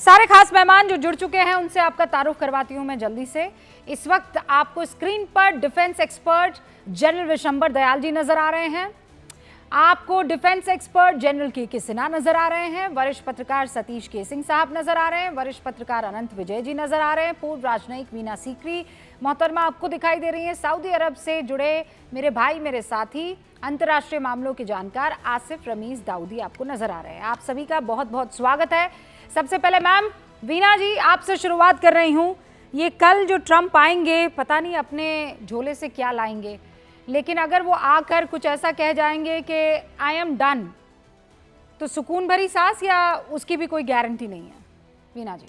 सारे खास मेहमान जो जुड़ चुके हैं उनसे आपका तारुफ करवाती हूं मैं जल्दी से। इस वक्त आपको स्क्रीन पर defence expert general Vishambar Dayal ji नजर आ रहे हैं, आपको डिफेंस एक्सपर्ट जनरल के सिन्हा नजर आ रहे हैं, वरिष्ठ पत्रकार सतीश के सिंह साहब नजर आ रहे हैं, वरिष्ठ पत्रकार अनंत विजय जी नजर आ रहे हैं, पूर्व राजनयिक वीना सीकरी मोहतरमा आपको दिखाई दे रही हैं, सऊदी अरब से जुड़े मेरे भाई मेरे साथी अंतर्राष्ट्रीय मामलों के जानकार आसिफ रमीज दाऊदी आपको नजर आ रहे हैं। आप सभी का बहुत बहुत स्वागत है। सबसे पहले मैम वीना जी आपसे शुरुआत कर रही हूँ। ये कल जो ट्रंप आएंगे पता नहीं अपने झोले से क्या लाएंगे, लेकिन अगर वो आकर कुछ ऐसा कह जाएंगे कि आई एम डन, तो सुकून भरी सांस या उसकी भी कोई गारंटी नहीं है? वीना जी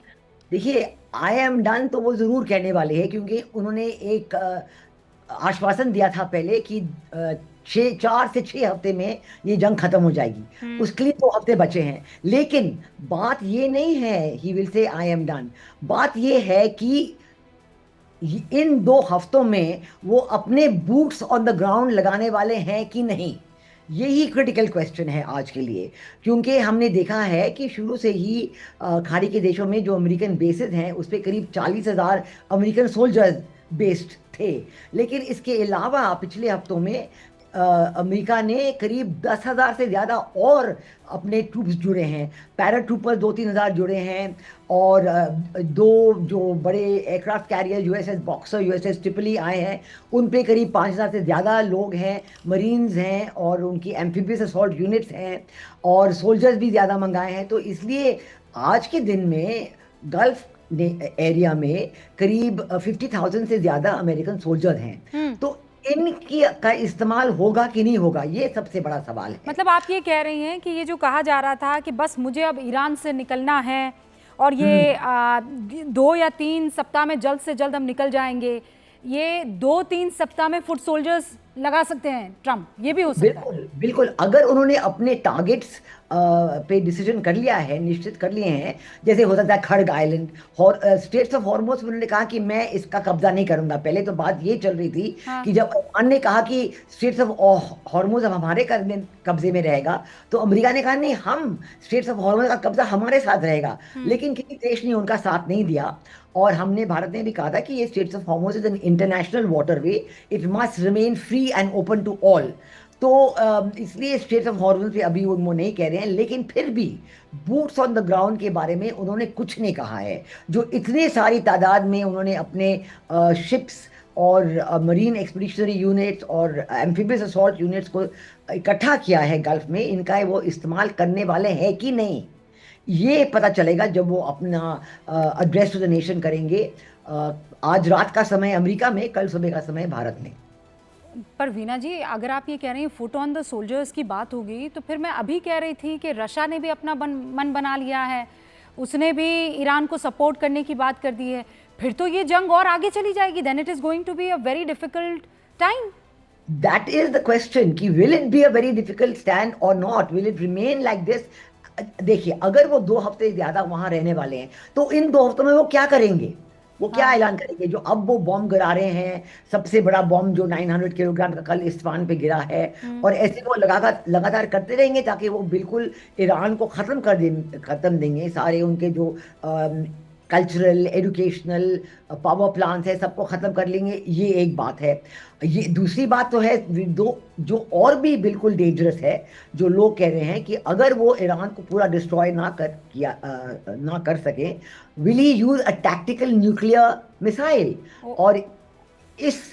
देखिए, आई एम डन तो वो जरूर कहने वाले हैं, क्योंकि उन्होंने एक आश्वासन दिया था पहले कि 4 से 6 हफ्ते में ये जंग खत्म हो जाएगी। उसके लिए 2 हफ्ते बचे हैं, लेकिन बात ये नहीं है he will say I am done. बात ये है कि इन 2 हफ्तों में वो अपने बूट्स ऑन द ग्राउंड लगाने वाले हैं कि नहीं, यही क्रिटिकल क्वेश्चन है आज के लिए। क्योंकि हमने देखा है कि शुरू से ही खाड़ी के देशों में जो अमेरिकन बेसेस हैं उस पर करीब 40,000 अमेरिकन सोल्जर्स बेस्ड थे, लेकिन इसके अलावा पिछले हफ्तों में अमेरिका ने करीब 10,000 से ज़्यादा और अपने ट्रूप्स जुड़े हैं। पैरा ट्रूपर्स 2-3 हज़ार जुड़े हैं, और 2 जो बड़े aircraft carrier USS Boxer USS Tripoli आए हैं, उन पे करीब 5,000 से ज़्यादा लोग हैं, मरीन्स हैं और उनकी एम्फीबियस असॉल्ट यूनिट्स हैं, और सोल्जर्स भी ज़्यादा मंगाए हैं। तो इसलिए आज के दिन में गल्फ एरिया में करीब 50,000 से ज़्यादा अमेरिकन सोल्जर हैं। तो इनकी का इस्तेमाल होगा कि नहीं होगा, ये सबसे बड़ा सवाल है। मतलब आप ये कह रही हैं कि ये जो कहा जा रहा था कि बस मुझे अब ईरान से निकलना है और ये 2 या 3 सप्ताह में जल्द से जल्द हम निकल जाएंगे, ये 2-3 सप्ताह में फुट सोल्जर्स लगा सकते हैं ट्रंप, ये भी हो सकता है? बिल्कुल बिल्कुल, अगर उन्होंने अपने टारगेट्स पे डिसीजन कर लिया है, निश्चित कर लिए हैं, जैसे हो सकता है खड़ग आइलैंड और स्ट्रेट्स ऑफ हॉर्मुज़, उन्होंने कहा कि मैं इसका कब्जा नहीं करूंगा। पहले तो बात ये चल रही थी कि जब ईरान ने कहा कि स्ट्रेट्स ऑफ हॉर्मुज़ अब हमारे कब्जे में रहेगा, तो अमेरिका ने कहा नहीं, हम स्ट्रेट्स ऑफ हॉर्मुज़ का कब्जा हमारे साथ रहेगा। लेकिन किसी देश ने उनका साथ नहीं दिया, और हमने भारत ने भी कहा था कि ये straits of Hormuz is an international waterway, it must remain free and open to all. तो इसलिए स्ट्रेट्स ऑफ हॉर्मुज़ पे अभी वो नहीं कह रहे हैं, लेकिन फिर भी बूट्स ऑन द ग्राउंड के बारे में उन्होंने कुछ नहीं कहा है। जो इतने सारी तादाद में उन्होंने अपने शिप्स और मरीन एक्सपीडिशनरी यूनिट्स और एम्फीबियस असॉल्ट यूनिट्स को इकट्ठा किया है गल्फ में, इनका वो इस्तेमाल करने वाले हैं कि नहीं, ये पता चलेगा जब वो अपना एड्रेस टू द नेशन करेंगे। आज रात का समय अमेरिका में, कल सुबह का समय भारत में। पर वीना जी, अगर आप ये कह रही हैं फुट ऑन द सोल्जर्स की बात होगी, तो फिर मैं अभी कह रही थी कि रशिया ने भी अपना मन बना लिया है, उसने भी ईरान को सपोर्ट करने की बात कर दी है। फिर तो ये जंग और आगे चली जाएगी। Then it is going to be a very difficult time. That is the question कि will it be a very difficult stand और not, will it remain like this. देखिए, अगर वो 2 हफ्ते ज्यादा वहां रहने वाले हैं, तो इन 2 हफ्तों में वो क्या करेंगे, वो क्या ऐलान करेंगे? जो अब वो बॉम्ब गिरा रहे हैं, सबसे बड़ा बॉम्ब जो 900 किलोग्राम का कल इस्फहान पे गिरा है, और ऐसे वो लगातार करते रहेंगे ताकि वो बिल्कुल ईरान को खत्म देंगे। सारे उनके जो कल्चरल, एजुकेशनल पावर प्लांट्स है, सबको खत्म कर लेंगे, ये एक बात है। ये दूसरी बात तो है जो और भी बिल्कुल डेंजरस है, जो लोग कह रहे हैं कि अगर वो ईरान को पूरा डिस्ट्रॉय ना कर सके, will he use a tactical nuclear missile. और इस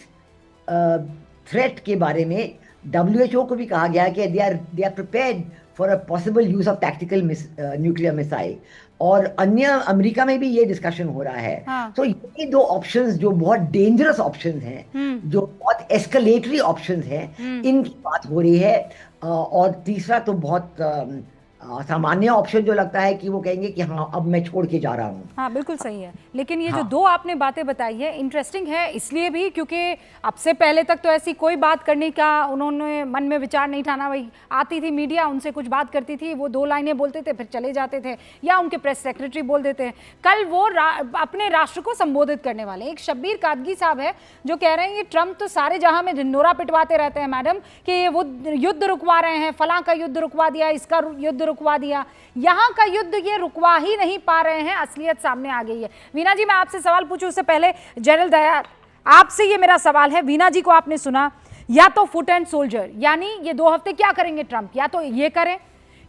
थ्रेट के बारे में WHO को भी कहा गया है कि they are prepared for a possible use of tactical nuclear missile, और अन्य अमेरिका में भी ये डिस्कशन हो रहा है। तो ये 2 ऑप्शंस जो बहुत डेंजरस ऑप्शंस हैं, जो बहुत एस्केलेटरी ऑप्शंस हैं, इनकी बात हो रही है। और तीसरा तो बहुत सामान्य ऑप्शन जो लगता है कि वो कहेंगे कि हाँ, अब मैं छोड़ के जा रहा हूँ। हाँ, बिल्कुल सही है। लेकिन ये जो 2 आपने बातें बताई है इंटरेस्टिंग है, इसलिए भी क्योंकि अब से पहले तक तो ऐसी कोई बात करने का उन्होंने मन में विचार नहीं ठाना। वही आती थी मीडिया, उनसे कुछ बात करती थी, वो 2 लाइनें बोलते थे फिर चले जाते थे, या उनके प्रेस सेक्रेटरी बोल देते हैं। कल वो अपने राष्ट्र को संबोधित करने वाले एक शब्बीर कादगी साहब है जो कह रहे हैं ये ट्रंप तो सारे जहां में ढिंढोरा पिटवाते रहते हैं मैडम, कि ये वो युद्ध रुकवा रहे हैं, फलां का युद्ध रुकवा दिया, इसका युद्ध रुकवा रुकवा दिया। यहाँ का युद्ध ये रुकवा ही नहीं पा रहे हैं, असलियत सामने आ गई है। वीना जी, मैं आपसे सवाल पूछूं उससे पहले जनरल दयाल, आपसे ये मेरा सवाल है। वीना जी को आपने सुना, या तो फुट एंड सोल्जर, यानी ये 2 हफ्ते क्या करेंगे ट्रंप, या तो ये करें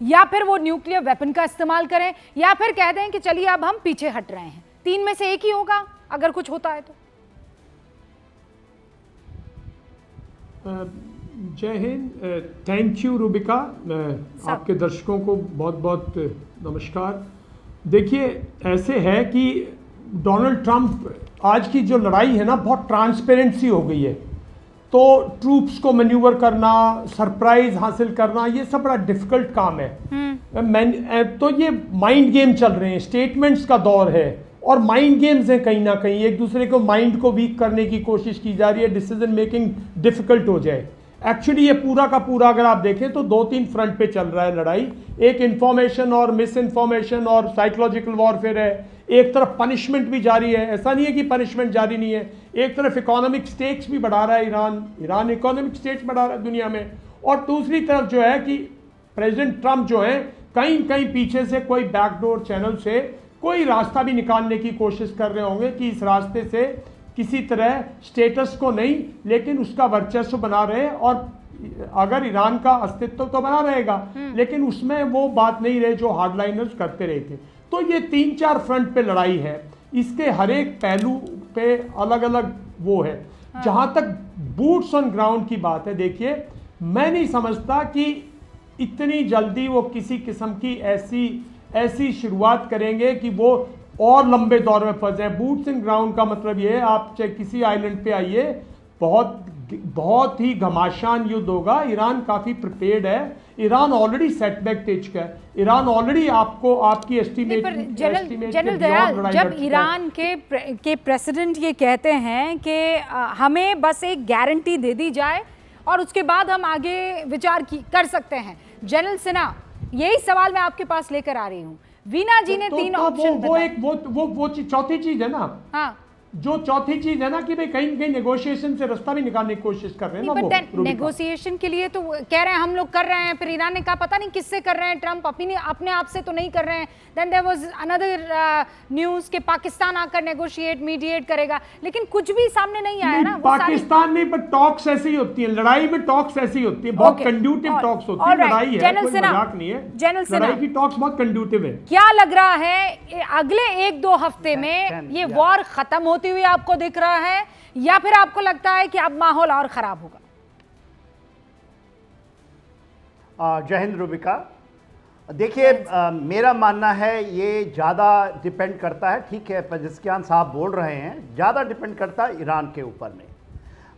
या फिर वो न्यूक्लियर वेपन का इस्तेमाल करें, या फिर कह दें कि चलिए अब हम पीछे हट रहे हैं। 3 में से एक ही होगा अगर कुछ होता है तो। जय हिंद, थैंक यू रूबिका, आपके दर्शकों को बहुत बहुत नमस्कार। देखिए, ऐसे है कि डोनाल्ड ट्रंप, आज की जो लड़ाई है ना, बहुत ट्रांसपेरेंसी हो गई है। तो ट्रूप्स को मैन्यूवर करना, सरप्राइज हासिल करना, ये सब बड़ा डिफिकल्ट काम है। तो ये माइंड गेम चल रहे हैं, स्टेटमेंट्स का दौर है और माइंड गेम्स हैं कहीं ना कहीं। एक दूसरे को माइंड को वीक करने की कोशिश की जा रही है, डिसीजन मेकिंग डिफिकल्ट हो जाए। एक्चुअली ये पूरा का पूरा अगर आप देखें तो 2-3 फ्रंट पे चल रहा है लड़ाई। एक इंफॉर्मेशन और मिस इन्फॉर्मेशन और साइकोलॉजिकल वॉरफेयर है। एक तरफ पनिशमेंट भी जारी है, ऐसा नहीं है कि पनिशमेंट जारी नहीं है। एक तरफ इकोनॉमिक स्टेक्स भी बढ़ा रहा है ईरान इकोनॉमिक स्टेक्स बढ़ा रहा है दुनिया में। और दूसरी तरफ जो है कि प्रेसिडेंट ट्रंप जो है कहीं कहीं पीछे से कोई बैकडोर चैनल से कोई रास्ता भी निकालने की कोशिश कर रहे होंगे कि इस रास्ते से किसी तरह स्टेटस को नहीं लेकिन उसका वर्चस्व बना रहे। और अगर ईरान का अस्तित्व तो बना रहेगा लेकिन उसमें वो बात नहीं रहे जो हार्डलाइनर्स करते रहे थे। तो ये 3-4 फ्रंट पे लड़ाई है, इसके हर एक पहलू पे अलग अलग वो है। जहां तक बूट्स ऑन ग्राउंड की बात है, देखिए मैं नहीं समझता कि इतनी जल्दी वो किसी किस्म की ऐसी शुरुआत करेंगे कि वो और लंबे दौर में फंस जाए। बूट्स इन ग्राउंड का मतलब ये है, आप चाहे किसी आइलैंड पे आइए, बहुत ही घमासान युद्ध होगा। ईरान काफी प्रिपेयर्ड है, ईरान ऑलरेडी सेटबैक स्टेज का है। ईरान ऑलरेडी आपकी एस्टिमेट जनरल दयाल, जब ईरान के प्रेसिडेंट ये कहते हैं कि हमें बस एक गारंटी दे दी जाए और उसके बाद हम आगे विचार कर सकते हैं। जनरल सिन्हा, यही सवाल मैं आपके पास लेकर आ रही हूँ। वीना जी ने 3 ऑप्शन वो चौथी चीज है ना। हाँ, जो चौथी चीज है ना कि भाई कहीं कहीं नेगोशिएशन से रास्ता भी निकालने की कोशिश कर रहे हैं ना वो। नेगोशिएशन के लिए तो कह रहे हैं हम लोग कर रहे हैं, फिर ईरान ने कहा पता नहीं किससे कर रहे हैं, ट्रंप अपने आप से तो नहीं कर रहे हैं। Then there was another news कि पाकिस्तान आकर नेगोशिएट मीडिएट करेगा, लेकिन कुछ भी सामने नहीं आया ना। पाकिस्तान नहीं, पर टॉक्स ऐसी होती है, लड़ाई में टॉक्स ऐसी होती है, बहुत कंड्यूटिव टॉक्स होती है। लड़ाई है, कोई मजाक नहीं है, लड़ाई की टॉक्स बहुत कंड्यूटिव है। क्या लग रहा है अगले 1-2 हफ्ते में ये वॉर खत्म होती हुई आपको दिख रहा है, या फिर आपको लगता है कि अब माहौल और खराब होगा? जय हिंद रूबिका। देखिए, मेरा मानना है ये ज़्यादा डिपेंड करता है, ठीक है पजेस्कियान साहब बोल रहे हैं, ज़्यादा डिपेंड करता है ईरान के ऊपर में।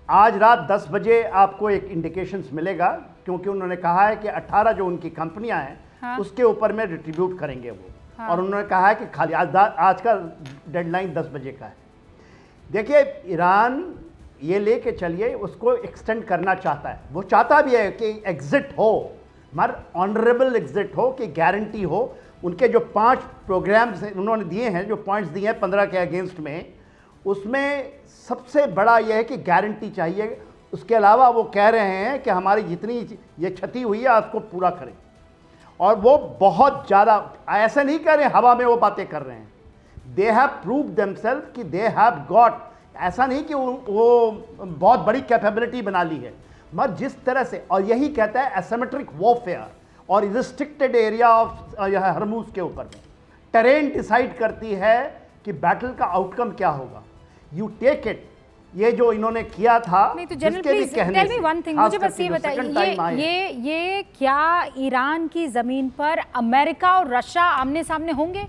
आज रात 10 बजे आपको एक इंडिकेशंस मिलेगा, क्योंकि उन्होंने कहा है कि 18 जो उनकी कंपनियां हैं हाँ। उसके ऊपर में रिट्रीब्यूट करेंगे वो हाँ। और उन्होंने कहा है कि खाली आज का डेडलाइन 10 बजे का है। देखिए, ईरान ये लेके चलिए उसको एक्सटेंड करना चाहता है, वो चाहता भी है कि एग्जिट हो, मगर ऑनरेबल एग्जिट हो, कि गारंटी हो। उनके जो 5 प्रोग्राम्स उन्होंने दिए हैं, जो पॉइंट्स दिए हैं 15 के अगेंस्ट में, उसमें सबसे बड़ा यह है कि गारंटी चाहिए। उसके अलावा वो कह रहे हैं कि हमारी जितनी ये क्षति हुई है उसको पूरा करें। और वो बहुत ज़्यादा ऐसा नहीं कह रहे हवा में वो बातें कर रहे हैं, दे हैव प्रूव देमसेल्फ कि दे हैव गॉट, ऐसा नहीं कि वो बहुत बड़ी कैपेबिलिटी बना ली है, मगर जिस तरह से, और यही कहता है एसिमेट्रिक वॉरफेयर और रिस्ट्रिक्टेड एरिया ऑफ हरमुज के ऊपर में टेरेन डिसाइड करती है कि बैटल का आउटकम क्या होगा। यू टेक इट, ये जो इन्होंने किया था। नहीं तो general please tell me one thing, मुझे बस ये बताइए, ये क्या ईरान की जमीन पर अमेरिका और रशिया आमने सामने होंगे?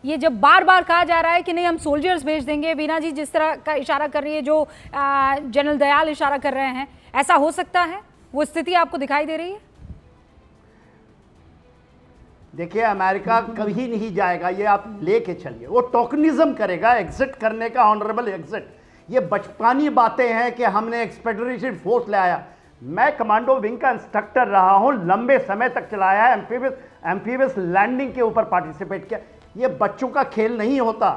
ये जब बार बार कहा जा रहा है कि नहीं हम सोल्जर्स भेज देंगे, वीना जी जिस तरह का इशारा कर रही है, जो जनरल दयाल इशारा कर रहे हैं, ऐसा हो सकता है? वो स्थिति आपको दिखाई दे रही है? देखिए, अमेरिका कभी नहीं जाएगा, ये आप लेके चलिए, वो टोकनिज्म करेगा एग्जिट करने का, ऑनरेबल एग्जिट। ये बचकानी बातें हैं कि हमने एक्सपेडिटरी फोर्स ले आया। मैं कमांडो विंग का इंस्ट्रक्टर रहा हूं, लंबे समय तक चलाया है, एम्फीबियस लैंडिंग के ऊपर पार्टिसिपेट किया। ये बच्चों का खेल नहीं होता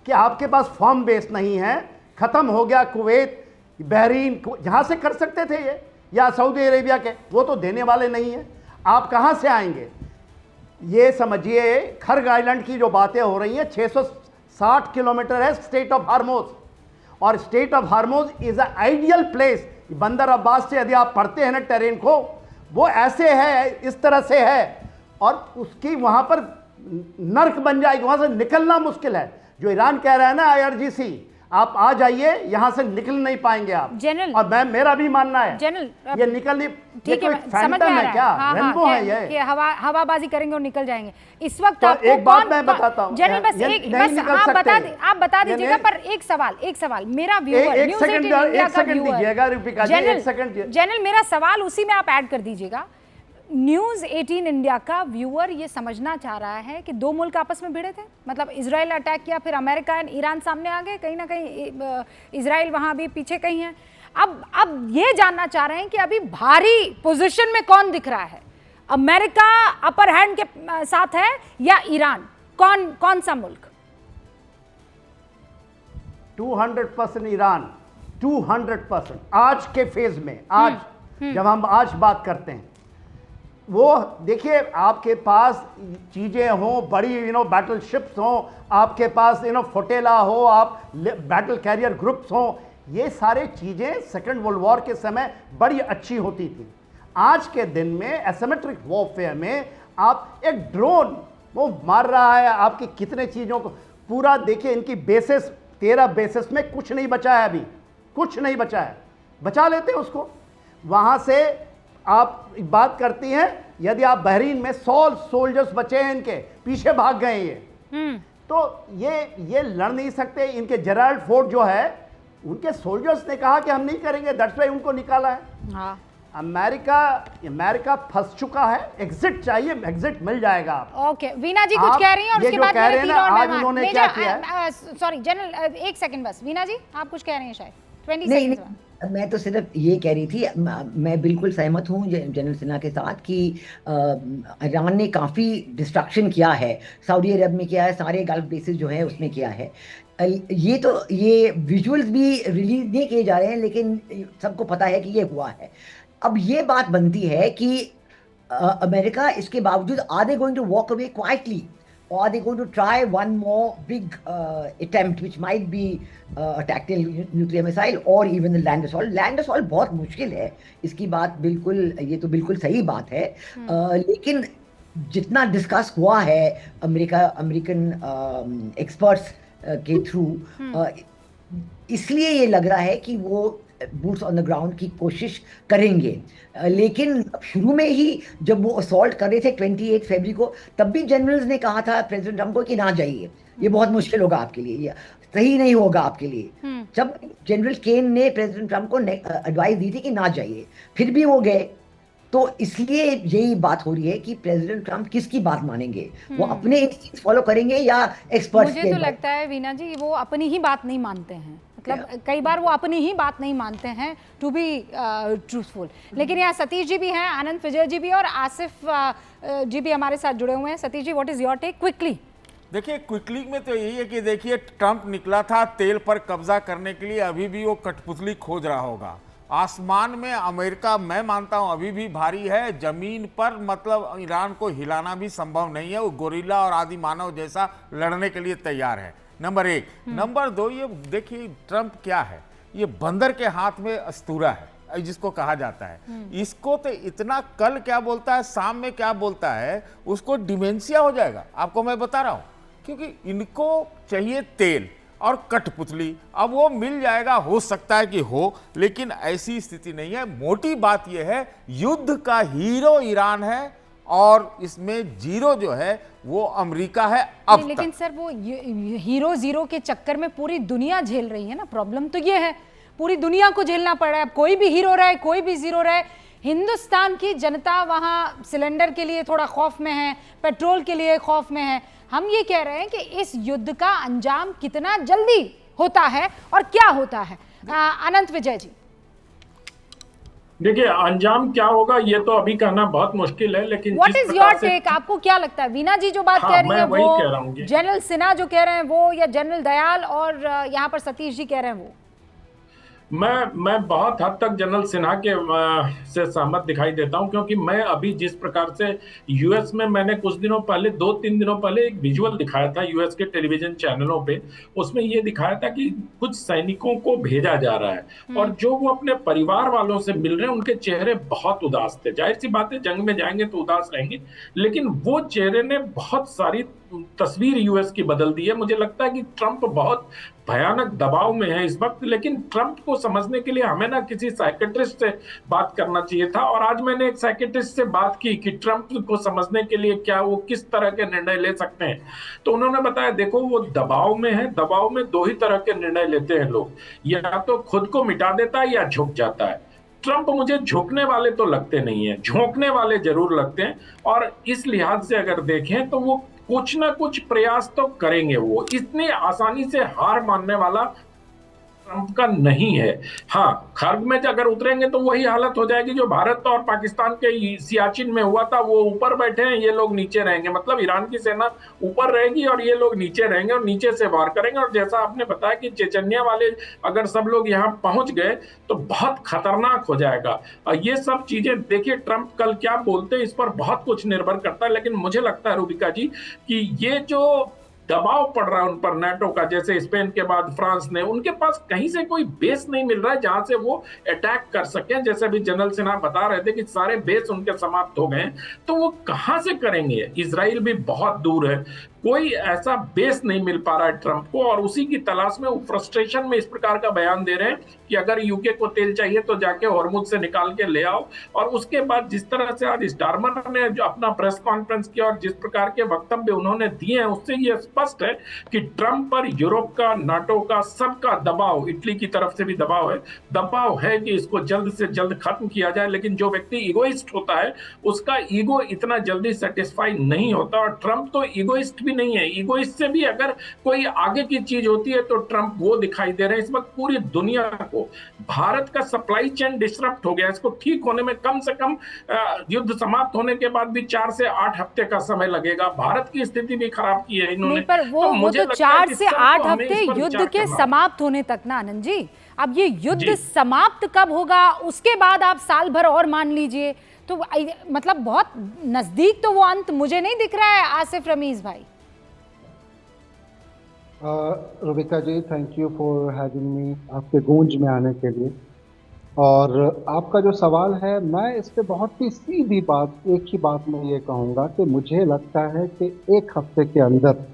कि आपके पास फॉर्म बेस नहीं है, खत्म हो गया। कुवैत, बहरीन, जहां से कर सकते थे ये, या सऊदी अरेबिया के, वो तो देने वाले नहीं है। आप कहां से आएंगे? ये समझिए खर्ग आइलैंड की जो बातें हो रही हैं, 660 किलोमीटर है स्टेट ऑफ हार्मोज, और state of हार्मोज is a ideal place. बंदर अब्बास से यदि आप पढ़ते हैं ना टेरेन को, वो ऐसे है, इस तरह से है, और उसकी वहां पर नर्क बन जाएगी, वहां से निकलना मुश्किल है। जो ईरान कह रहा है ना IRGC, आप आ जाइए, यहां से निकल नहीं पाएंगे आप। जनरल, और मेरा भी मानना है जनरल ये निकल नहीं, ठीक है, समझ में आ रहा है। क्या हाँ, रेनबो हाँ, है ये? कि हवाबाजी करेंगे और निकल जाएंगे। इस वक्त तो आपको एक बात मैं बताता हूं, जनरल, बस ये एक, नहीं बस निकल आप बता सकते। दीजिएगा, पर एक सवाल मेरा व्यूअर, एक न्यूज़ सेकंड 18 इंडिया एक का सेकंड व्यूअर, दीजिएगा रूपिका जी, एक सेकंड। जनरल मेरा सवाल उसी में आप ऐड कर दीजिएगा। न्यूज़ 18 इंडिया का व्यूअर ये समझना चाह रहा है कि दो मुल्क आपस में भिड़े थे, मतलब इजराइल अटैक किया, फिर अमेरिका एंड ईरान सामने आ गए, कहीं ना कहीं इजराइल वहां भी पीछे कहीं है। अब ये जानना चाह रहे हैं कि अभी भारी पोजीशन में कौन दिख रहा है, अमेरिका अपर हैंड के साथ है या ईरान? कौन सा मुल्क? 200% ईरान, 200% आज के फेज में, आज जब हम आज बात करते हैं, वो देखिए आपके पास चीज़ें हों, बड़ी बैटल शिप्स हों, आपके पास फोटेला हो, आप बैटल कैरियर ग्रुप्स हों, ये सारे चीज़ें सेकेंड वर्ल्ड वॉर के समय बड़ी अच्छी होती थी। आज के दिन में एसिमेट्रिक वॉरफेयर में आप एक ड्रोन वो मार रहा है आपकी कितने चीज़ों को, पूरा देखिए इनकी बेसिस 13 बेसिस में कुछ नहीं बचा है, अभी कुछ नहीं बचा है, बचा लेते हैं उसको। वहाँ से आप बात करती हैं, यदि आप बहरीन में 100 सोल्जर्स बचे हैं, इनके पीछे भाग गए ये, तो ये लड़ नहीं सकते। इनके जेराल्ड फोर्ड जो है, उनके सोल्जर्स ने कहा कि हम नहीं करेंगे, दैट्स व्हाई उनको निकाला है। हाँ। अमेरिका फंस चुका है, एग्जिट चाहिए, एग्जिट मिल जाएगा आपको। ओके, वीना जी कुछ कह रही हैं और उसके बाद मेरे तीन और आज उन्होंने क्या किया, सॉरी जनरल, एक सेकंड बस, वीना जी आप कुछ कह रही हैं शायद 20 नहीं, सेकंड। मैं तो सिर्फ ये कह रही थी, मैं बिल्कुल सहमत हूँ जनरल सिन्हा के साथ कि ईरान ने काफ़ी डिस्ट्रक्शन किया है, सऊदी अरब में किया है, सारे गल्फ बेसिस जो है उसमें किया है। ये विजुअल्स भी रिलीज नहीं किए जा रहे हैं, लेकिन सबको पता है कि ये हुआ है। अब ये बात बनती है कि अमेरिका इसके बावजूद are they going to walk away quietly, or are they going to try one more big attempt which might be a tactical nuclear missile or even the land assault? Land assault बहुत मुश्किल है, इसकी बात बिल्कुल, ये तो बिल्कुल सही बात है। लेकिन जितना डिस्कस हुआ है अमेरिकन एक्सपर्ट्स के थ्रू, इसलिए ये लग रहा है कि वो बूट्स ऑन द ग्राउंड की कोशिश करेंगे। लेकिन शुरू में ही जब वो असॉल्ट कर रहे थे 28 फरवरी को, तब भी जनरल्स ने कहा था प्रेसिडेंट ट्रम्प को कि ना जाइए, ये बहुत मुश्किल होगा आपके लिए, ये सही नहीं होगा आपके लिए। जब जनरल केन ने प्रेसिडेंट ट्रम्प को एडवाइस दी थी कि ना जाइए, फिर भी वो गए। तो इसलिए यही बात हो रही है कि प्रेसिडेंट ट्रम्प किसकी बात मानेंगे, वो अपने इंस्टिंक्ट्स फॉलो करेंगे या एक्सपर्ट्स के? मुझे तो लगता है वीना जी वो अपनी ही बात नहीं मानते हैं, मतलब कई बार वो अपनी ही बात नहीं मानते हैं, टू बी ट्रूथफुल। लेकिन यहाँ सतीश जी भी हैं, आनंद फिजर जी भी, और आसिफ जी भी हमारे साथ जुड़े हुए हैं। Satish ji, what is your take quickly? देखिए क्विकली में तो यही है कि देखिए ट्रंप निकला था तेल पर कब्जा करने के लिए, अभी भी वो कठपुतली खोज रहा होगा। आसमान में अमेरिका मैं मानता हूं अभी भी भारी है, जमीन पर मतलब ईरान को हिलाना भी संभव नहीं है, वो गोरिल्ला और आदि मानव जैसा लड़ने के लिए तैयार है, नंबर 1। नंबर 2, ये देखिए ट्रंप क्या है, ये बंदर के हाथ में अस्तूरा है जिसको कहा जाता है। इसको तो इतना कल क्या बोलता है, शाम में क्या बोलता है, उसको डिमेंशिया हो जाएगा, आपको मैं बता रहा हूं, क्योंकि इनको चाहिए तेल और कठपुतली। अब वो मिल जाएगा, हो सकता है कि हो, लेकिन ऐसी स्थिति नहीं है। मोटी बात यह है, युद्ध का हीरो ईरान है और इसमें जीरो जो है वो अमेरिका है अब लेकिन सर वो हीरो जीरो के चक्कर में पूरी दुनिया झेल रही है ना, प्रॉब्लम तो ये है पूरी दुनिया को झेलना पड़ रहा है। कोई भी हीरो रहे, कोई भी जीरो रहे, हिंदुस्तान की जनता वहाँ सिलेंडर के लिए थोड़ा खौफ में है, पेट्रोल के लिए खौफ में है। हम ये कह रहे हैं कि इस युद्ध का अंजाम कितना जल्दी होता है और क्या होता है? अनंत विजय जी, देखिए अंजाम क्या होगा ये तो अभी कहना बहुत मुश्किल है, लेकिन व्हाट इज योर टेक? आपको क्या लगता है? वीना जी जो बात कह रही है वो, जनरल सिन्हा जो कह रहे हैं वो, या जनरल दयाल और यहाँ पर सतीश जी कह रहे हैं वो? मैं बहुत हद तक जनरल सिन्हा के से सहमत दिखाई देता हूं, क्योंकि मैं अभी जिस प्रकार से यूएस में, मैंने कुछ दिनों पहले, 2-3 दिनों पहले एक विजुअल दिखाया था यूएस के टेलीविजन चैनलों पे। उसमें ये दिखाया था कि कुछ सैनिकों को भेजा जा रहा है और जो वो अपने परिवार वालों से मिल रहे हैं उनके चेहरे बहुत उदास थे। जाहिर सी बात है, जंग में जाएंगे तो उदास रहेंगे, लेकिन वो चेहरे ने बहुत सारी तस्वीर यूएस की बदल दी है। मुझे लगता है कि ट्रंप बहुत भयानक दबाव में है इस वक्त, लेकिन ट्रंप को समझने के लिए हमें ना किसी साइकेट्रिस्ट से बात करना चाहिए था। और आज मैंने एक साइकेट्रिस्ट से बात की कि ट्रंप को समझने के लिए क्या वो किस तरह के निर्णय ले सकते हैं, तो उन्होंने बताया देखो वो दबाव में है, दबाव में दो ही तरह के निर्णय लेते हैं लोग, या तो खुद को मिटा देता है या झुक जाता है। ट्रंप मुझे झुकने वाले तो लगते नहीं है, झोंकने वाले जरूर लगते हैं। और इस लिहाज से अगर देखें तो वो कुछ ना कुछ प्रयास तो करेंगे। वो इतनी आसानी से हार मानने वाला ट्रंप का नहीं है। हाँ, खर्ग में अगर उतरेंगे तो वही हालत हो जाएगी जो भारत और पाकिस्तान के सियाचिन में हुआ था। वो ऊपर बैठे हैं, ये लोग नीचे रहेंगे, मतलब ईरान की सेना ऊपर रहेगी और ये लोग नीचे रहेंगे और नीचे से वार करेंगे। और जैसा आपने बताया कि चेचन्या वाले अगर सब लोग यहाँ पहुंच गए तो बहुत खतरनाक हो जाएगा। और ये सब चीजें देखिए, ट्रंप कल क्या बोलते हैं इस पर बहुत कुछ निर्भर करता है। लेकिन मुझे लगता है रूबिका जी कि ये जो दबाव पड़ रहा है उन पर नाटो का, जैसे स्पेन के बाद फ्रांस ने, उनके पास कहीं से कोई बेस नहीं मिल रहा है जहां से वो अटैक कर सके। जैसे अभी जनरल सिन्हा बता रहे थे कि सारे बेस उनके समाप्त हो गए, तो वो कहां से करेंगे? इजराइल भी बहुत दूर है, कोई ऐसा बेस नहीं मिल पा रहा है ट्रंप को, और उसी की तलाश में वो फ्रस्ट्रेशन में इस प्रकार का बयान दे रहे हैं कि अगर यूके को तेल चाहिए तो जाके हॉर्मुज से निकाल के ले आओ। और उसके बाद जिस तरह से आज स्टारमर ने जो अपना प्रेस कॉन्फ्रेंस किया और जिस प्रकार के वक्तव्य उन्होंने दिए हैं, उससे ये स्पष्ट है कि ट्रंप पर यूरोप का, नाटो का, सबका दबाव, इटली की तरफ से भी दबाव है कि इसको जल्द से जल्द खत्म किया जाए। लेकिन जो व्यक्ति ईगोइस्ट होता है उसका ईगो इतना जल्दी सेटिस्फाई नहीं होता, और ट्रंप तो ईगोइस्ट भी नहीं है। ईगोइस्ट से भी अगर कोई आगे की चीज होती है तो ट्रंप वो दिखाई दे रहे हैं। इस वक्त पूरी दुनिया को, भारत का सप्लाई चेन डिस्टर्ब हो गया, इसको ठीक होने में कम से कम युद्ध समाप्त होने के बाद भी 4 से 8 हफ्ते का समय लगेगा। भारत की स्थिति भी खराब की है इन्होंने। नहीं, पर वो तो 4 से 8 हफ्ते युद्ध के समाप्त होने तक ना आनंद जी। अब ये युद्ध समाप्त कब होगा उसके बाद आप साल भर और मान लीजिए, तो मतलब बहुत नजदीक तो वो अंत मुझे नहीं दिख रहा है। आसिफ रमीज भाई। Rubika ji, thank you for having me, आपके गूंज में आने के लिए। और आपका जो सवाल है, मैं इस पे बहुत ही सीधी बात, एक ही बात में ये कहूँगा कि मुझे लगता है कि 1 हफ्ते के अंदर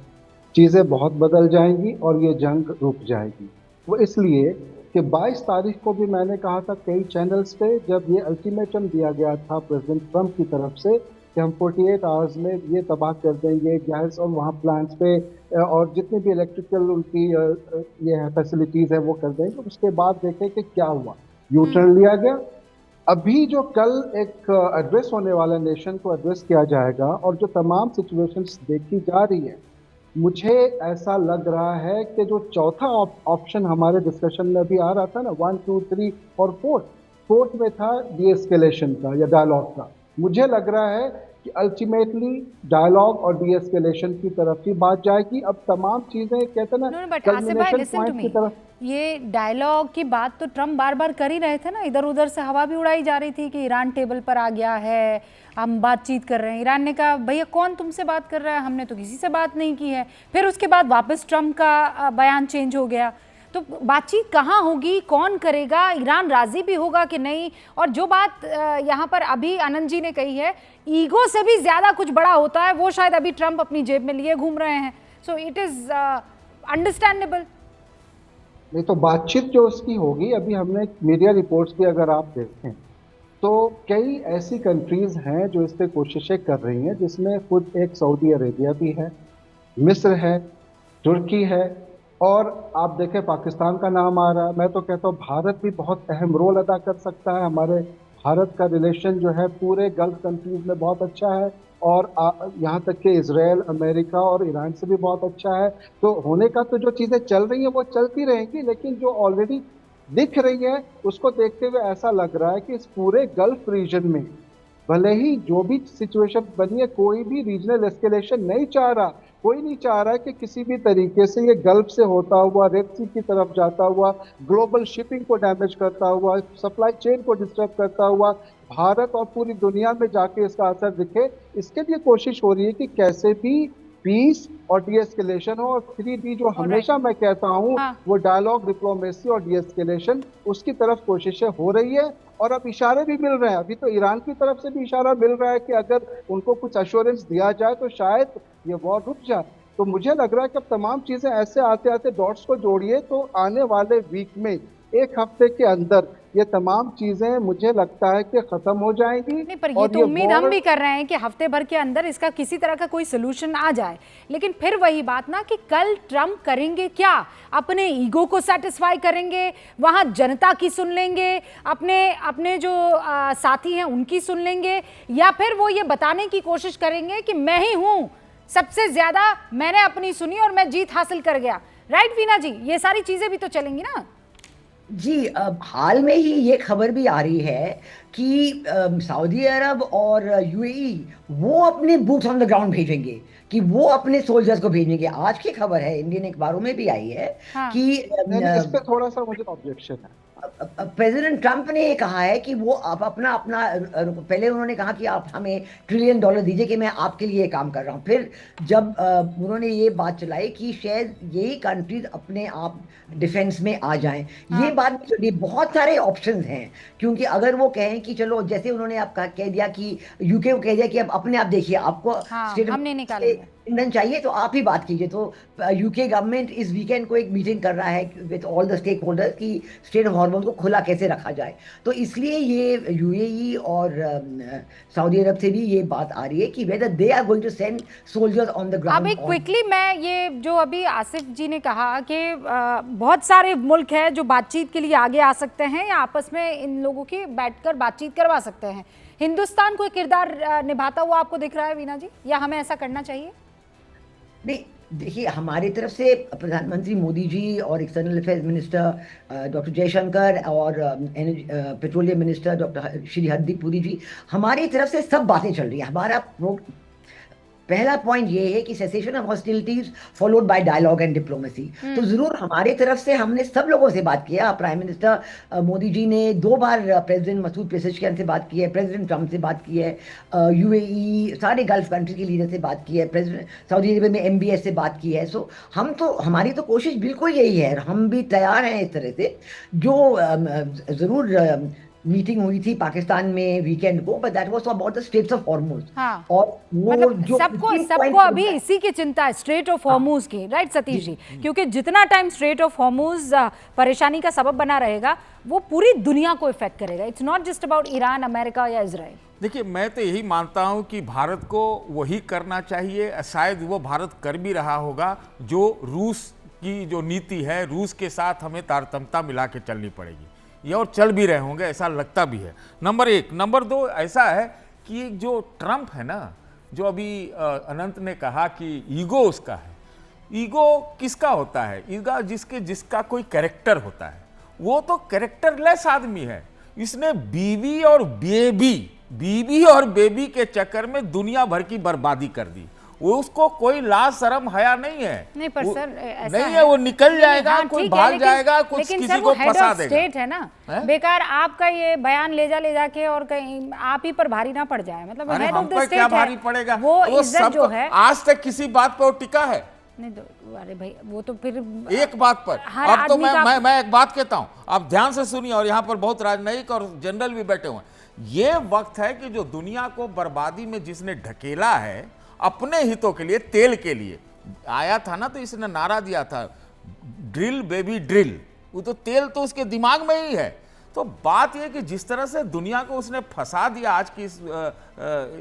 चीज़ें बहुत बदल जाएंगी और ये जंग रुक जाएगी। वो इसलिए कि 22 तारीख को भी मैंने कहा था कई चैनल्स पे, जब ये अल्टीमेटम दिया गया था प्रेसिडेंट ट्रंप की तरफ से कि हम 48 आवर्स में ये तबाह कर देंगे गैस और वहाँ प्लांट्स पे और जितनी भी इलेक्ट्रिकल उनकी ये फैसिलिटीज़ है वो कर देंगे। उसके बाद देखें कि क्या हुआ, यू टर्न लिया गया। अभी जो कल एक एड्रेस होने वाला, नेशन को एड्रेस किया जाएगा और जो तमाम सिचुएशंस देखी जा रही है, मुझे ऐसा लग रहा है कि जो चौथा ऑप्शन हमारे डिस्कशन में अभी आ रहा था ना, 1, 2, 3 और 4 में था डीएस्केलेशन का या डायलॉग का। मुझे लग रहा है कि अल्टीमेटली डायलॉग और डीएस्केलेशन की तरफ ही बात जाएगी। अब तमाम चीजें कहते ना, कल्मिनेशन पॉइंट की तरफ। ये डायलॉग की बात तो ट्रंप बार बार कर ही रहे थे ना, इधर उधर से हवा भी उड़ाई जा रही थी कि ईरान टेबल पर आ गया है, हम बातचीत कर रहे हैं। ईरान ने कहा भैया कौन तुमसे बात कर रहा है, हमने तो किसी से बात नहीं की है। फिर उसके बाद वापस ट्रंप का बयान चेंज हो गया। तो बातचीत कहाँ होगी, कौन करेगा, ईरान राजी भी होगा कि नहीं? और जो बात यहाँ पर अभी आनंद जी ने कही है, ईगो से भी ज्यादा कुछ बड़ा होता है, वो शायद अभी ट्रंप अपनी जेब में लिए घूम रहे हैं। So it is understandable. नहीं तो बातचीत जो उसकी होगी, अभी हमने मीडिया रिपोर्ट्स भी अगर आप देखें तो कई ऐसी कंट्रीज हैं जो इस पर कोशिशें कर रही हैं, जिसमें खुद एक सऊदी अरेबिया भी है, मिस्र है, तुर्की है, और आप देखें पाकिस्तान का नाम आ रहा है। मैं तो कहता हूँ भारत भी बहुत अहम रोल अदा कर सकता है। हमारे भारत का रिलेशन जो है पूरे गल्फ कंट्रीज में बहुत अच्छा है, और यहाँ तक कि इजराइल, अमेरिका और ईरान से भी बहुत अच्छा है। तो होने का तो जो चीज़ें चल रही हैं वो चलती रहेंगी, लेकिन जो ऑलरेडी दिख रही है उसको देखते हुए ऐसा लग रहा है कि इस पूरे गल्फ रीजन में भले ही जो भी सिचुएशन बनी है, कोई भी रीजनल एस्केलेशन नहीं चाह रहा कोई नहीं चाह रहा है कि किसी भी तरीके से ये गल्फ से होता हुआ रेड सी की तरफ जाता हुआ ग्लोबल शिपिंग को डैमेज करता हुआ, सप्लाई चेन को डिस्टर्ब करता हुआ भारत और पूरी दुनिया में जाके इसका असर दिखे। इसके लिए कोशिश हो रही है कि कैसे भी पीस और डीएस्केलेशन हो, और 3D जो हमेशा मैं कहता हूँ वो डायलॉग, डिप्लोमेसी और डीएस्केलेशन, उसकी तरफ कोशिशें हो रही है। और अब इशारे भी मिल रहे हैं, अभी तो ईरान की तरफ से भी इशारा मिल रहा है कि अगर उनको कुछ अश्योरेंस दिया जाए तो शायद ये वॉर रुक जाए। तो मुझे लग रहा है कि अब तमाम चीजें ऐसे आते आते डॉट्स को जोड़िए तो आने वाले वीक में, एक हफ्ते के अंदर ये तमाम चीजें मुझे लगता है कि खत्म हो जाएंगी। नहीं, पर ये तो उम्मीद हम भी कर रहे हैं कि हफ्ते भर के अंदर इसका किसी तरह का कोई सोल्यूशन आ जाए। लेकिन फिर वही बात ना कि कल ट्रम्प करेंगे क्या? अपने ईगो को सेटिस्फाई करेंगे, वहां जनता की सुन लेंगे, अपने जो साथी हैं उनकी सुन लेंगे, या फिर वो ये बताने की कोशिश करेंगे कि मैं ही हूं सबसे ज्यादा, मैंने अपनी सुनी और मैं जीत हासिल कर गया। राइट वीना जी, ये सारी चीजें भी तो चलेंगी ना जी। हाल में ही ये खबर भी आ रही है कि सऊदी अरब और यूएई वो अपने बूट्स ऑन द ग्राउंड भेजेंगे, कि वो अपने सोल्जर्स को भेजेंगे। आज की खबर है, इंडियन अखबारों में भी आई है कि इस पे थोड़ा सा मुझे ऑब्जेक्शन है। प्रेसिडेंट ट्रंप ने ये कहा है कि वो आप अपना पहले उन्होंने कहा कि आप हमें $1 ट्रिलियन दीजिए कि मैं आपके लिए काम कर रहा हूँ। फिर जब उन्होंने ये बात चलाई कि शायद यही कंट्रीज अपने आप डिफेंस में आ जाएं, ये बात भी चली। बहुत सारे ऑप्शंस हैं, क्योंकि अगर वो कहें कि चलो, जैसे उन्होंने आप कह दिया कि यूके को कह दिया कि अब अपने आप देखिए, आपको स्टेट ईंधन चाहिए तो आप ही बात कीजिए। तो यूके गवर्नमेंट इस वीकेंड को एक मीटिंग कर रहा है with all the stakeholders कि स्टेट ऑफ हॉर्मोन को खुला कैसे रखा जाए। तो इसलिए ये यूएई और सऊदी अरब से भी ये बात आ रही है कि whether they are going to send soldiers on the ground. अब एक क्विकली मैं ये जो अभी आसिफ जी ने कहा कि बहुत सारे मुल्क हैं जो बातचीत के लिए आगे आ सकते हैं या आपस में इन लोगों की बैठकर बातचीत करवा सकते हैं, हिंदुस्तान कोई किरदार निभाता हुआ आपको दिख रहा है वीना जी, या हमें ऐसा करना चाहिए? नहीं, देखिए, हमारी तरफ से प्रधानमंत्री मोदी जी और external affairs minister doctor Jaishankar और petroleum minister doctor Shri Hardeep Puri ji, हमारी तरफ से सब बातें चल रही है। हमारा पहला पॉइंट ये है कि cessation of hostilities followed by dialogue and diplomacy. तो जरूर हमारी तरफ से हमने सब लोगों से बात किया। प्राइम मिनिस्टर मोदी जी ने 2 बार प्रेसिडेंट मसूद पेज़ेशकियान से बात की है, प्रेसिडेंट ट्रंप से बात की है, यूएई सारे गल्फ कंट्री के लीडर से बात की है, प्रेसिडेंट सऊदी अरब में MBS से बात की है। सो हमारी तो कोशिश बिल्कुल यही है, हम भी तैयार हैं इस तरह से। जो ज़रूर मीटिंग हुई थी पाकिस्तान में वीकेंड को, but that was about the straits of Hormuz. और वो मतलब जो सबको अभी इसी की चिंता है, स्ट्रेट ऑफ हॉर्मुज की, राइट सतीश जी? क्योंकि जितना टाइम स्ट्रेट ऑफ हॉर्मुज परेशानी का सबब बना रहेगा वो पूरी दुनिया को इफेक्ट करेगा। It's not just about Iran, America या इजराइल। देखिए, मैं तो यही मानता हूं कि भारत को वही करना चाहिए, शायद वो भारत कर भी रहा होगा, जो रूस की जो नीति है, रूस के साथ हमें तारतम्यता मिला के चलनी पड़ेगी, ये और चल भी रहे होंगे, ऐसा लगता भी है। नंबर 1। नंबर 2, ऐसा है कि जो ट्रंप है ना, जो अभी अनंत ने कहा कि ईगो उसका है, ईगो किसका होता है? ईगो जिसका कोई कैरेक्टर होता है, वो तो कैरेक्टरलेस आदमी है। इसने बीवी और बेबी के चक्कर में दुनिया भर की बर्बादी कर दी। वो उसको कोई लाज शर्म हया नहीं है। नहीं पर सर ऐसा नहीं है, वो निकल जाएगा, कोई भाग जाएगा, कुछ लेकिन किसी सर को फंसा देगा। स्टेट है ना, बेकार आपका ये बयान ले जा के और कहीं आप ही पर भारी ना पड़ जाए। मतलब अरे हेड हम ऑफ द पर स्टेट क्या है, भारी पड़ेगा? वो इज्जत जो है आज तक किसी बात पर वो टिका है नहीं तो, अरे भाई वो तो फिर एक बात पर। अब तो मैं एक बात कहता हूं, आप ध्यान से सुनिए, और यहाँ पर बहुत राजनयिक और जनरल भी बैठे हुए हैं। ये वक्त है कि जो दुनिया को बर्बादी में जिसने ढकेला है अपने हितों के लिए, तेल के लिए आया था ना, तो इसने नारा दिया था, ड्रिल बेबी ड्रिल। वो तो तेल तो उसके दिमाग में ही है। तो बात यह कि जिस तरह से दुनिया को उसने फंसा दिया आज की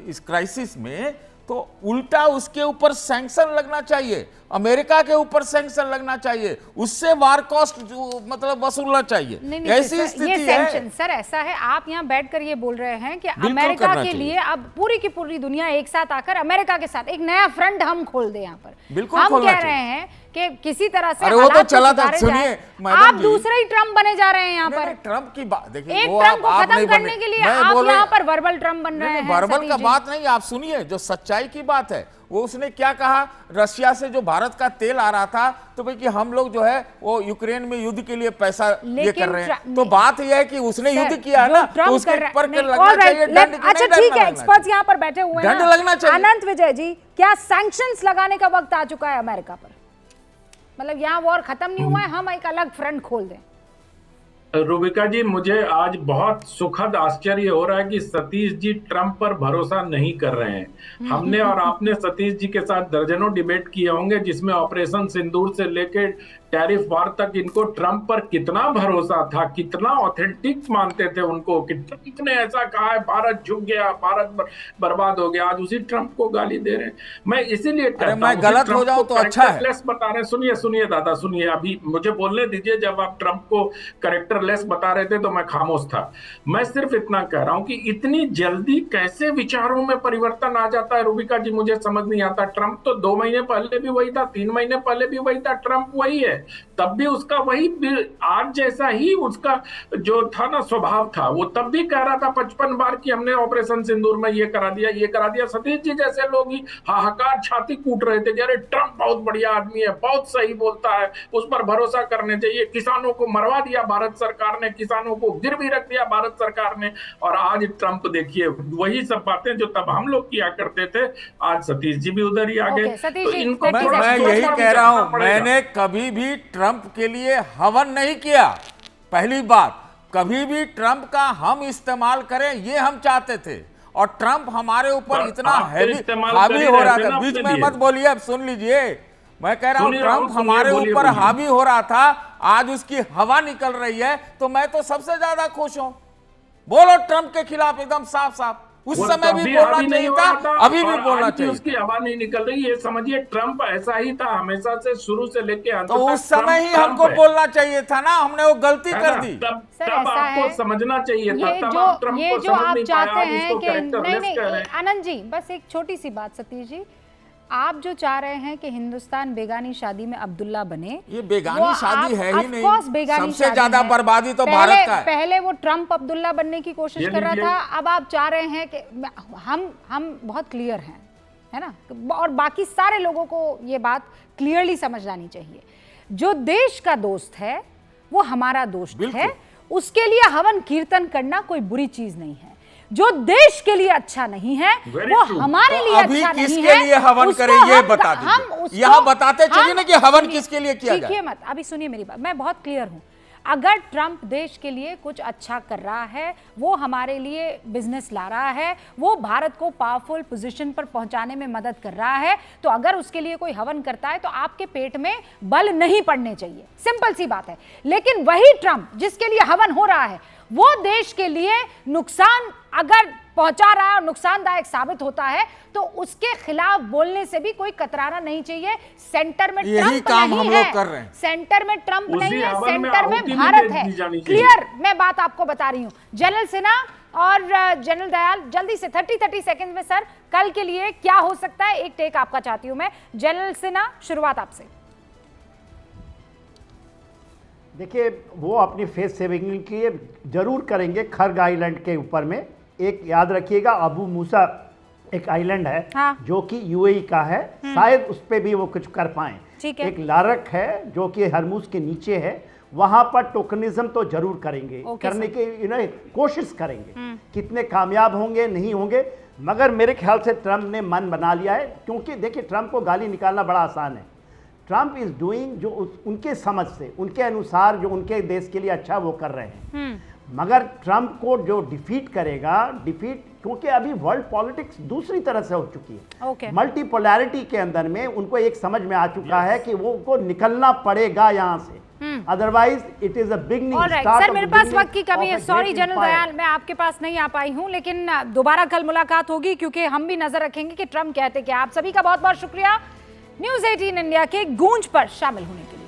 इस क्राइसिस में, तो उल्टा उसके ऊपर सैंक्शन लगना चाहिए, अमेरिका के ऊपर सैंक्शन लगना चाहिए, उससे वार कॉस्ट जो मतलब वसूलना चाहिए। ऐसी स्थिति है सर। ऐसा है, आप यहाँ बैठकर ये बोल रहे हैं कि अमेरिका के लिए अब पूरी की पूरी दुनिया एक साथ आकर अमेरिका के साथ एक नया फ्रंट हम खोल दे। यहाँ पर बिल्कुल हम कह रहे हैं कि किसी तरह से अरे वो तो हालात को चला था, सुधारे सुनिए, जाए। मैडम आप जी। दूसरे ही ट्रम्प बने जा रहे हैं यहाँ पर। ट्रम्प की बात देखिए, एक वो ट्रम्प को आप खत्म नहीं करने बने। के लिए मैं आप बोल रहा- यहाँ पर वर्बल ट्रम्प बन रहे हैं। वर्बल सतीश का जी। बात नहीं, आप सुनिए, जो सच्चाई की बात है वो उसने क्या कहा, रशिया से जो भारत का तेल आ रहा था तो भाई कि हम लोग जो है वो यूक्रेन में युद्ध के लिए पैसा ये लेकिन कर रहे हैं, नहीं। तो बात यह है कि उसने सर, युद्ध किया है जो ना, ट्रम्प तो उसके कर रहा- ऊपर नहीं, लगना all right, चाहिए दंड कि अच्छा नहीं ठीक है, लगना एक्सपर्ट्स चाहिए। यहाँ पर बैठे हुए हैं दंड ना। लगना चाहिए। अनंत विजय जी, क्या सैंक्शंस लगाने का वक्त आ चुका है अमेरिका पर? मतलब यहाँ वॉर खत्म नहीं हुआ है, हम एक अलग फ्रंट खोल दें? रूबिका जी, मुझे आज बहुत सुखद आश्चर्य हो रहा है कि सतीश जी ट्रंप पर भरोसा नहीं कर रहे हैं। हमने और आपने सतीश जी के साथ दर्जनों डिबेट किए होंगे जिसमें ऑपरेशन सिंदूर से लेकर टैरिफ वार तक इनको ट्रंप पर कितना भरोसा था, कितना ऑथेंटिक मानते थे उनको कि ट्रंप ने ऐसा कहा है भारत झुक गया, भारत बर्बाद हो गया। आज उसी ट्रंप को गाली दे रहे हैं। मैं इसीलिए कहता मैं हूं गलत कि हो ट्रंप जाऊं को तो अच्छा है। कैरेक्टरलेस बता रहे हैं। सुनिए दादा, सुनिए, अभी मुझे बोलने दीजिए। जब आप ट्रंप को कैरेक्टरलेस बता रहे थे तो मैं खामोश था। मैं सिर्फ इतना कह रहा हूं कि इतनी जल्दी कैसे विचारों में परिवर्तन आ जाता है रूबिका जी, मुझे समझ नहीं आता। ट्रंप तो 2 महीने पहले भी वही था, 3 महीने पहले भी वही था, ट्रंप वही है, तब भी उसका वही आज जैसा ही उसका जो था ना स्वभाव था। वो तब भी कह रहा था 55 बार कि हमने ऑपरेशन सिंदूर में ये करा दिया, ये करा दिया। सतीश जी जैसे लोग ही हाहाकार छाती कूट रहे थे कि अरे ट्रंप बहुत बढ़िया आदमी है, बहुत सही बोलता है, उस पर भरोसा करने चाहिए। किसानों को मरवा दिया भारत सरकार ने, किसानों को गिरवी रख दिया भारत सरकार ने, और आज ट्रंप देखिए वही सब बातें जो तब हम लोग किया करते थे, आज सतीश जी भी उधर ही आ गए। ओके, सतीश तो जी, इनको थोड़ा मैं सोच यही समझ कह रहा करना हूं, पड़ेगा। मैंने कभी भी ट्रंप के लिए हवन नहीं किया। पहली बात, कभी भी ट्रंप का हम इस्तेमाल करें ये हम चाहते थे, और ट्रंप हमारे ऊपर पर इतना आप तो हैवी इस्तेमाल हावी कर ही हो रहे रहा थे था। ना बीच अपने में लिए। मत बोलिए, अब सुन लीजिए। मैं कह रहा हूं सुन ही रहा हूं, ट्रंप सुनिए, हमारे बोलिए, ऊपर बोलिए। हावी हो रहा था, आज उसकी हवा निकल रही है, तो मैं तो सबसे ज्यादा खुश हूं। बोलो ट्रंप के खिलाफ एकदम साफ साफ। उस वो समय तब भी हावी बोलना नहीं चाहिए हो था, रहा अभी भी और बोलना आज भी चाहिए उसकी था। हवा नहीं निकल रही। ये समझिए ट्रंप ऐसा ही था हमेशा से, शुरू से लेके अंत तो तक उस समय ही ट्रंप हमको है। बोलना चाहिए था ना, हमने वो गलती है कर ना? दी। तब सर, तब ऐसा आपको है, समझना चाहिए था। ये तब जो आप ट्रंप ये को जो समझ आप नहीं पाए, चाहते आज हैं उसको कि कैरेक्टरलेस नहीं कह रहे नहीं, हैं। आनंद जी बस एक छोटी सी बात, सतीश जी, आप जो चाह रहे हैं कि हिंदुस्तान बेगानी शादी में अब्दुल्ला बने, ये बेगानी शादी है ही नहीं। सबसे ज्यादा बर्बादी तो भारत का है। पहले वो ट्रंप अब्दुल्ला बनने की कोशिश ये कर रहा लीजिए। था, अब आप चाह रहे हैं कि हम बहुत क्लियर हैं, है ना, और बाकी सारे लोगों को ये बात क्लियरली समझ जानी चाहिए। जो देश का दोस्त है वो हमारा दोस्त है, उसके लिए हवन कीर्तन करना कोई बुरी चीज नहीं है। जो देश के लिए अच्छा नहीं है Very वो true. हमारे तो लिए अभी अच्छा नहीं किसके है। लिए हवन उसको करें ये हम- बता हम दीजिए। उसको- यहाँ बताते चलिए हम- ना कि हवन सुनिए- किसके लिए किया जाए। चीखिए मत, अभी सुनिए मेरी बात, मैं बहुत क्लियर हूं। अगर ट्रंप देश के लिए कुछ अच्छा कर रहा है, वो हमारे लिए बिजनेस ला रहा है, वो भारत को पावरफुल पोजीशन पर पहुंचाने में मदद कर रहा है, तो अगर उसके लिए कोई हवन करता है तो आपके पेट में बल नहीं पड़ने चाहिए, सिंपल सी बात है। लेकिन वही ट्रंप जिसके लिए हवन हो रहा है वो देश के लिए नुकसान अगर पहुंचा रहा है और नुकसानदायक साबित होता है तो उसके खिलाफ बोलने से भी कोई कतराना नहीं चाहिए। सेंटर में यही ट्रंप काम नहीं हम है, लोग कर रहे हैं। सेंटर में ट्रंप उसी नहीं है, हवन में सेंटर में आहुति भी भारत दी है। जानी चाहिए। क्लियर मैं बात आपको बता रही हूं। जनरल सिन्हा और जनरल दयाल, जल्दी से 30 सेकंड में सर, कल के लिए क्या हो सकता है, एक टेक आपका चाहती हूं मैं। जनरल सिन्हा, शुरुआत आपसे। देखिए, वो अपनी फेस सेविंग के लिए जरूर करेंगे खर्ग आइलैंड के ऊपर में। एक याद रखिएगा, अबू मूसा एक आइलैंड है, हाँ। जो कि यूएई का है, शायद उस पे भी वो कुछ कर पाए। ठीक है। एक लारक है जो कि हरमुज के नीचे है, वहां पर टोकनिज्म तो जरूर करेंगे, ओके करने की कोशिश करेंगे। कितने कामयाब होंगे नहीं होंगे, मगर मेरे ख्याल से ट्रंप ने मन बना लिया है। क्योंकि देखिए, ट्रंप को गाली निकालना बड़ा आसान है। ट्रंप इज डूइंग जो उनके समझ से, उनके अनुसार जो उनके देश के लिए अच्छा वो कर रहे हैं। मगर ट्रंप को जो डिफीट करेगा, क्योंकि अभी वर्ल्ड पॉलिटिक्स दूसरी तरह से हो चुकी है। ओके। मल्टीपोलैरिटी के अंदर में उनको एक समझ में आ चुका है कि वो उनको निकलना पड़ेगा यहाँ से, otherwise it is a beginning alright sir, मेरे पास वक्त की कमी है, सॉरी जनरल दयाल, मैं आपके पास नहीं आ पाई हूं, लेकिन दोबारा कल मुलाकात होगी क्योंकि हम भी नजर रखेंगे कि ट्रंप कहते क्या। आप सभी का बहुत बहुत शुक्रिया न्यूज़ 18 इंडिया के गूंज पर शामिल होने के लिए।